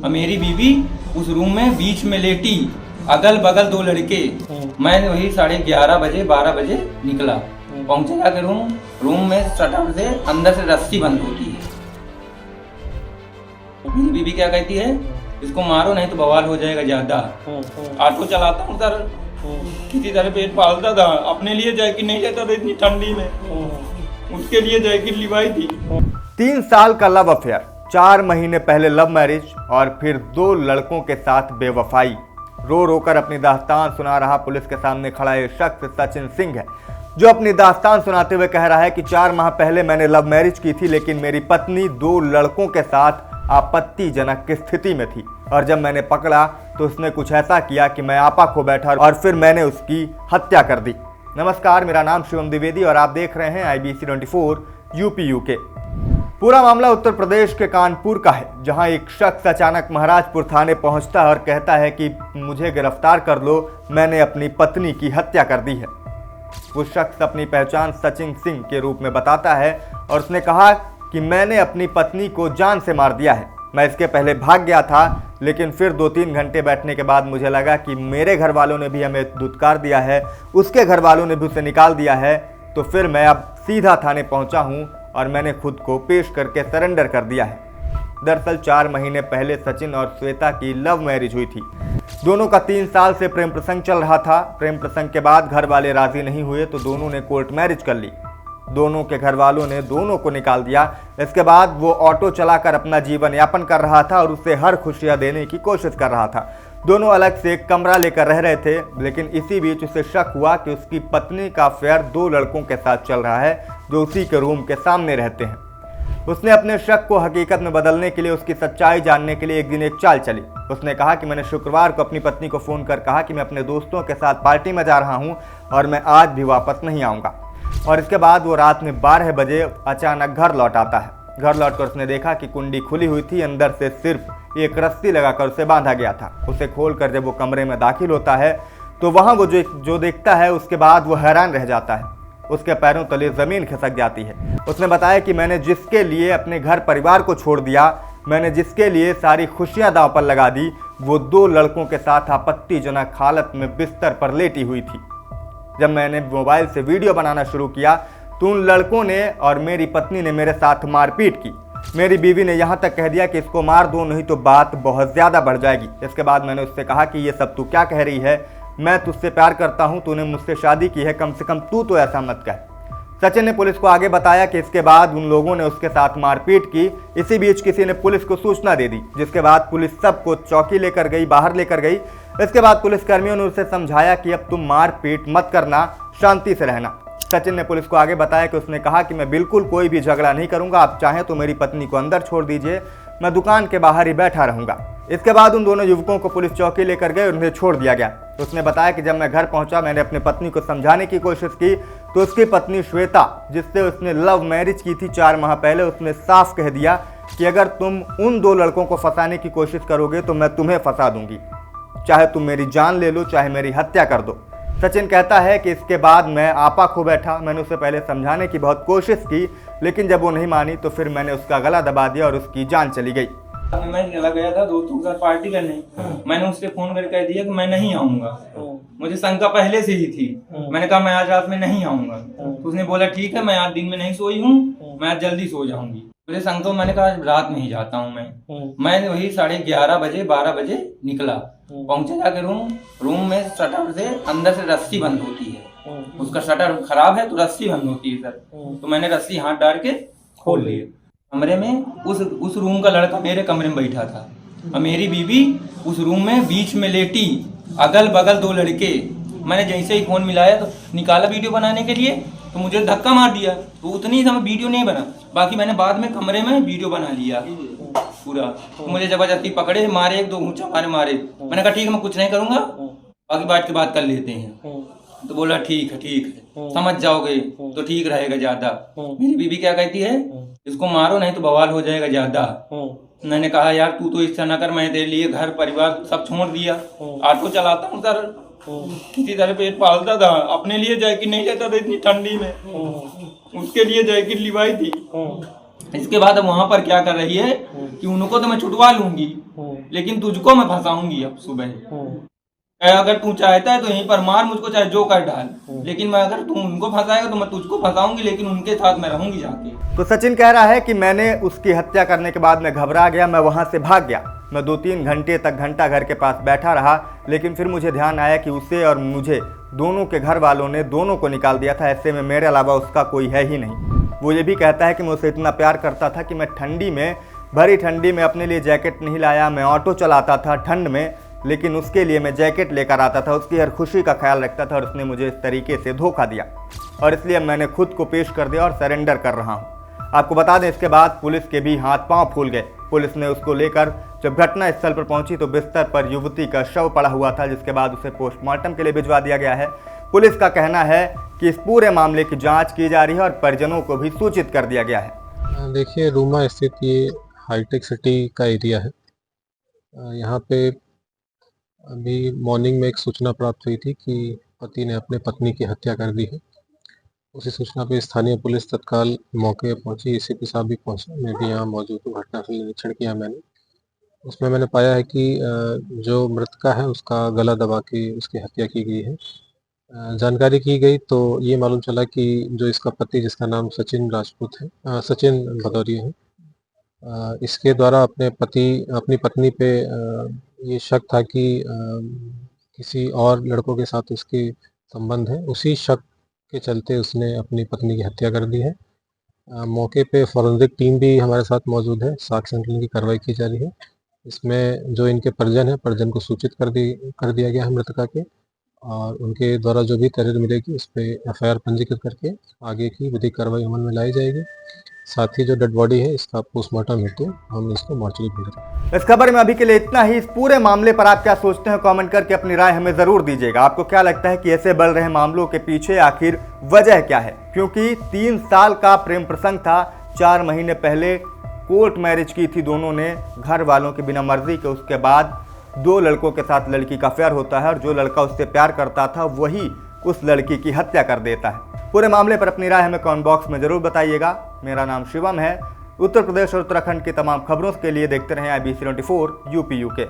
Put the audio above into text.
और मेरी बीवी उस रूम में बीच में लेटी, अगल बगल 2 लड़के। मैं वही 11:30 बजे 12 बजे निकला, पहुंचे जाके रूम में शटर से अंदर से रस्सी बंद होती है। मेरी बीवी क्या कहती है, इसको मारो नहीं तो बवाल हो जाएगा ज्यादा। ऑटो चलाता हूँ सर, किसी तरह पेट पालता था, अपने लिए जैकेट नहीं लेता था इतनी ठंडी में, उसके लिए जैकेट लिवाई थी। 3 साल का लव अफेयर, 4 महीने पहले लव मैरिज और फिर 2 लड़कों के साथ बेवफाई। रो रो कर अपनी दास्तान सुना रहा पुलिस के सामने खड़ा ये शख्स सचिन सिंह है, जो अपनी दास्तान सुनाते हुए कह रहा है कि 4 माह पहले मैंने लव मैरिज की थी, लेकिन मेरी पत्नी 2 लड़कों के साथ आपत्तिजनक स्थिति में थी और जब मैंने पकड़ा तो उसने कुछ ऐसा किया कि मैं आपा खो बैठा और फिर मैंने उसकी हत्या कर दी। नमस्कार, मेरा नाम शिवम द्विवेदी और आप देख रहे हैं IBC 24 यूपी UK। पूरा मामला उत्तर प्रदेश के कानपुर का है, जहां एक शख्स अचानक महाराजपुर थाने पहुंचता है और कहता है कि मुझे गिरफ्तार कर लो, मैंने अपनी पत्नी की हत्या कर दी है। वो शख्स अपनी पहचान सचिन सिंह के रूप में बताता है और उसने कहा कि मैंने अपनी पत्नी को जान से मार दिया है। मैं इसके पहले भाग गया था, लेकिन फिर 2-3 घंटे बैठने के बाद मुझे लगा कि मेरे घर वालों ने भी हमें धुतकार दिया है, उसके घर वालों ने भी उसे निकाल दिया है, तो फिर मैं अब सीधा थाने पहुंचा हूं और मैंने खुद को पेश करके सरेंडर कर दिया है। दरअसल 4 महीने पहले सचिन और श्वेता की लव मैरिज हुई थी। दोनों का 3 साल से प्रेम प्रसंग चल रहा था। प्रेम प्रसंग के बाद घर वाले राजी नहीं हुए तो दोनों ने कोर्ट मैरिज कर ली। दोनों के घर वालों ने दोनों को निकाल दिया। इसके बाद वो ऑटो चलाकर अपना जीवन यापन कर रहा था और उसे हर खुशियां देने की कोशिश कर रहा था। दोनों अलग से एक कमरा लेकर रह रहे थे, लेकिन इसी बीच उसे शक हुआ कि उसकी पत्नी का अफेयर 2 लड़कों के साथ चल रहा है, जो उसी के रूम के सामने रहते हैं। उसने अपने शक को हकीकत में बदलने के लिए, उसकी सच्चाई जानने के लिए एक दिन एक चाल चली। उसने कहा कि मैंने शुक्रवार को अपनी पत्नी को फ़ोन कर कहा कि मैं अपने दोस्तों के साथ पार्टी में जा रहा हूं और मैं आज भी वापस नहीं आऊँगा। और इसके बाद वो रात में 12 बजे अचानक घर लौट आता है। घर लौटकर उसने देखा कि कुंडी खुली हुई थी, अंदर से सिर्फ एक रस्सी लगाकर उसे बांधा गया था। उसे खोलकर जब वो कमरे में दाखिल होता है तो वहाँ वो जो देखता है, उसके बाद वो हैरान रह जाता है। उसके पैरों तले ज़मीन खिसक जाती है। उसने बताया कि मैंने जिसके लिए अपने घर परिवार को छोड़ दिया, मैंने जिसके लिए सारी खुशियाँ दांव पर लगा दी, वो 2 लड़कों के साथ आपत्तिजनक हालत में बिस्तर पर लेटी हुई थी। जब मैंने मोबाइल से वीडियो बनाना शुरू किया तो उन लड़कों ने और मेरी पत्नी ने मेरे साथ मारपीट की। मेरी बीवी ने यहाँ तक कह दिया कि इसको मार दो, नहीं तो बात बहुत ज़्यादा बढ़ जाएगी। इसके बाद मैंने उससे कहा कि ये सब तू क्या कह रही है, मैं तुझसे प्यार करता हूँ, तूने मुझसे शादी की है, कम से कम तू तो ऐसा मत कह। सचिन ने पुलिस को आगे बताया कि इसके बाद उन लोगों ने उसके साथ मारपीट की। इसी बीच किसी ने पुलिस को सूचना दे दी, जिसके बाद पुलिस सबको चौकी लेकर गई, बाहर लेकर गई। इसके बाद पुलिसकर्मियों ने उसे समझाया कि अब तुम मारपीट मत करना, शांति से रहना। सचिन ने पुलिस को आगे बताया कि उसने कहा कि मैं बिल्कुल कोई भी झगड़ा नहीं करूंगा, आप चाहें तो मेरी पत्नी को अंदर छोड़ दीजिए, मैं दुकान के बाहर ही बैठा रहूंगा। इसके बाद उन दोनों युवकों को पुलिस चौकी लेकर गए और उन्हें छोड़ दिया गया। तो उसने बताया कि जब मैं घर पहुंचा, मैंने अपनी पत्नी को समझाने की कोशिश की तो उसकी पत्नी श्वेता, जिससे उसने लव मैरिज की थी 4 माह पहले, उसने साफ कह दिया कि अगर तुम उन 2 लड़कों को फंसाने की कोशिश करोगे तो मैं तुम्हें फंसा दूंगी, चाहे तुम मेरी जान ले लो, चाहे मेरी हत्या कर दो। सचिन कहता है कि इसके बाद मैं आपा खो बैठा। मैंने उसे पहले समझाने की बहुत कोशिश की, लेकिन जब वो नहीं मानी तो फिर मैंने उसका गला दबा दिया और उसकी जान चली गई। मैं चला गया था दोस्तों के साथ पार्टी करने, मैंने उससे फोन करके कह दिया कि मैं नहीं आऊंगा। मुझे शंका पहले से ही थी। मैंने कहा मैं आज रात में नहीं आऊंगा, तो उसने बोला ठीक है, मैं आज दिन में नहीं सोई हूँ, मैं आज जल्दी सो जाऊंगी। मुझे शंका, मैंने कहा रात में ही जाता हूँ मैं वही 11:30 बजे 12 बजे निकला, पहुंचे जाके रूम में शटर से अंदर से रस्सी बंद होती है, उसका शटर खराब है तो रस्सी बंद होती है सर। तो मैंने रस्सी हाथ डाल के खोल लिए। कमरे में उस रूम का लड़का मेरे कमरे में बैठा था और मेरी बीवी उस रूम में बीच में लेटी, अगल बगल 2 लड़के। मैंने जैसे ही फोन मिलाया तो निकाला वीडियो बनाने के लिए, तो मुझे धक्का मार दिया, तो उतनी ही समय वीडियो नहीं बना, बाकी मैंने बाद में कमरे में वीडियो बना लिया पूरा। तो मुझे जबरदस्ती पकड़े, मारे, 1-2 ऊंचा मारे। मैंने कहा ठीक है, मैं कुछ नहीं करूंगा, बाकी बात की बात कर लेते हैं। तो बोला ठीक है, समझ जाओगे तो ठीक रहेगा ज्यादा। मेरी बीवी क्या कहती है, इसको मारो नहीं तो बवाल हो जाएगा ज्यादा। मैंने कहा यार तू तो इच्छा न कर, मैं तेरे लिए घर परिवार सब छोड़ दिया, ऑटो चलाता हूँ सर, किसी तरह पेट पालता था, अपने लिए जैकेट नहीं लेता था इतनी ठंडी में, उसके लिए जैकेट लिवाई थी। इसके बाद अब वहां पर क्या कर रही है कि उनको तो मैं छुटवा लूंगी, लेकिन तुझको मैं फंसाऊंगी अब सुबह। अगर तू चाहता है तो यहीं पर मार मुझको, चाहे जो कर डाल, लेकिन मैं अगर तू उनको फंसाएगा तो मैं तुझको फंसाऊंगी, लेकिन उनके साथ मैं रहूंगी जाके। तो सचिन कह रहा है कि मैंने उसकी हत्या करने के बाद मैं घबरा गया, मैं वहां से भाग गया। मैं 2-3 घंटे तक घंटा घर के पास बैठा रहा, लेकिन फिर मुझे ध्यान आया कि उसे और मुझे दोनों के घर वालों ने दोनों को निकाल दिया था। ऐसे में मेरे अलावा उसका कोई है ही नहीं। वो ये भी कहता है कि मैं उसे इतना प्यार करता था कि मैं ठंडी में, भरी ठंडी में अपने लिए जैकेट नहीं लाया। मैं ऑटो चलाता था ठंड में, लेकिन उसके लिए मैं जैकेट लेकर आता था, उसकी हर खुशी का ख्याल रखता था, और उसने मुझे इस तरीके से धोखा दिया, और इसलिए मैंने खुद को पेश कर दिया और सरेंडर कर रहा हूँ। आपको बता दें, इसके बाद पुलिस के भी हाथ पांव फूल गए। पुलिस ने उसको लेकर जब घटना स्थल पर पहुंची तो बिस्तर पर युवती का शव पड़ा हुआ था, जिसके बाद उसे पोस्टमार्टम के लिए भिजवा दिया गया है। पुलिस का कहना है कि इस पूरे मामले की जाँच की जा रही है और परिजनों को भी सूचित कर दिया गया है। देखिए, रूमा स्थित ये हाईटेक सिटी का एरिया है। यहाँ पे अभी मॉर्निंग में एक सूचना प्राप्त हुई थी कि पति ने अपने पत्नी की हत्या कर दी है। उसी सूचना पे स्थानीय पुलिस तत्काल मौके पर पहुंची। एसीपी साहब भी पहुंचे, मैं भी यहाँ मौजूद हूँ। घटनास्थल निरीक्षण किया मैंने। उसमें मैंने पाया है कि जो मृतका है उसका गला दबा के उसकी हत्या की गई है। जानकारी की गई तो ये मालूम चला कि जो इसका पति, जिसका नाम सचिन राजपूत है, सचिन भदौरिया है, इसके द्वारा अपनी पत्नी पे ये शक था कि किसी और लड़कों के साथ उसके संबंध है। उसी शक के चलते उसने अपनी पत्नी की हत्या कर दी है। मौके पे फॉरेंसिक टीम भी हमारे साथ मौजूद है। साक्ष्य संकलन की कार्रवाई की जा रही है। इसमें जो इनके परिजन को सूचित कर दिया गया है मृतका के, और उनके द्वारा जो भी तहरीर मिलेगी उस पर एफआईआर पंजीकृत करके आगे की विधिक कार्रवाई अमल में लाई जाएगी। साथ ही जो डेड बॉडी है इसका पोस्टमार्टम हेतु हम इसको मॉर्चरी भेज रहे हैं। इस खबर में अभी के लिए इतना ही। इस पूरे मामले पर आप क्या सोचते हैं, कमेंट करके अपनी राय हमें जरूर दीजिएगा। आपको क्या लगता है कि ऐसे बढ़ रहे मामलों के पीछे आखिर वजह क्या है? क्योंकि 3 साल का प्रेम प्रसंग था, 4 महीने पहले कोर्ट मैरिज की थी दोनों ने घर वालों के बिना मर्जी के। उसके बाद 2 लड़कों के साथ लड़की का अफेयर होता है, और जो लड़का उससे प्यार करता था वही उस लड़की की हत्या कर देता है। पूरे मामले पर अपनी राय हमें कमेंट बॉक्स में जरूर बताइएगा। मेरा नाम शिवम है। उत्तर प्रदेश और उत्तराखंड की तमाम खबरों के लिए देखते रहें IBC 24 UP UK।